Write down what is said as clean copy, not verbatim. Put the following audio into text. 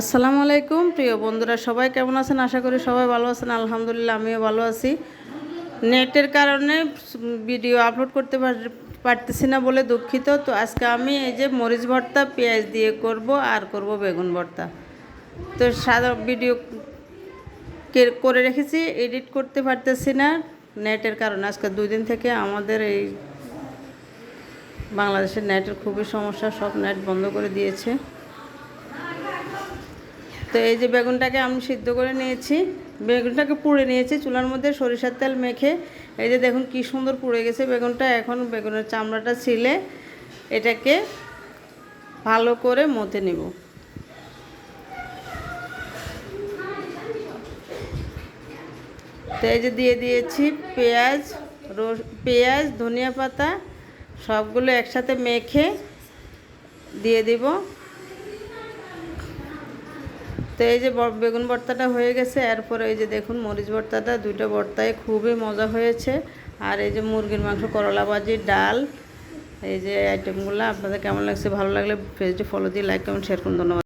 আসসালামু আলাইকুম প্রিয় বন্ধুরা, সবাই কেমন আছেন? আশা করি সবাই ভালো আছেন। আলহামদুলিল্লাহ আমিও ভালো আছি। নেটের কারণে ভিডিও আপলোড করতে পারতেছি না বলে দুঃখিত। তো আজকে আমি এই যে মরিচ ভর্তা পেঁয়াজ দিয়ে করব আর করব বেগুন ভর্তা। তো সাদা ভিডিও করে রেখেছি, এডিট করতে পারতেছি না নেটের কারণে। আজকে 2 দিন থেকে আমাদের এই বাংলাদেশের নেটের খুবই সমস্যা, সব নেট বন্ধ করে দিয়েছে। তো এই যে বেগুনটাকে আমি সিদ্ধ করে নিয়েছি, বেগুনটাকে পুড়ে নিয়েছি চুলার মধ্যে সরিষার তেল মেখে। এই যে দেখুন কি সুন্দর পুড়ে গেছে বেগুনটা। এখন বেগুনের চামড়াটা ছিলে এটাকে ভালো করে মথে নেব। তো এই যে দিয়ে দিয়েছি পেঁয়াজ ধনিয়া পাতা সবগুলো একসাথে মেখে দিয়ে দিব। তো এই যে বেগুন ভর্তাটা হয়ে গেছে। এরপরে এই যে দেখুন মরিচ ভর্তাটা, 2টা ভর্তায় খুবই মজা হয়েছে। আর এই যে মুরগির মাংস, করলা ভাজি, ডাল, এই যে আইটেমগুলো আপনাদের কেমন লাগছে? ভালো লাগলে পেজটি ফলো দিয়ে লাইক কমেন্ট শেয়ার করুন। ধন্যবাদ।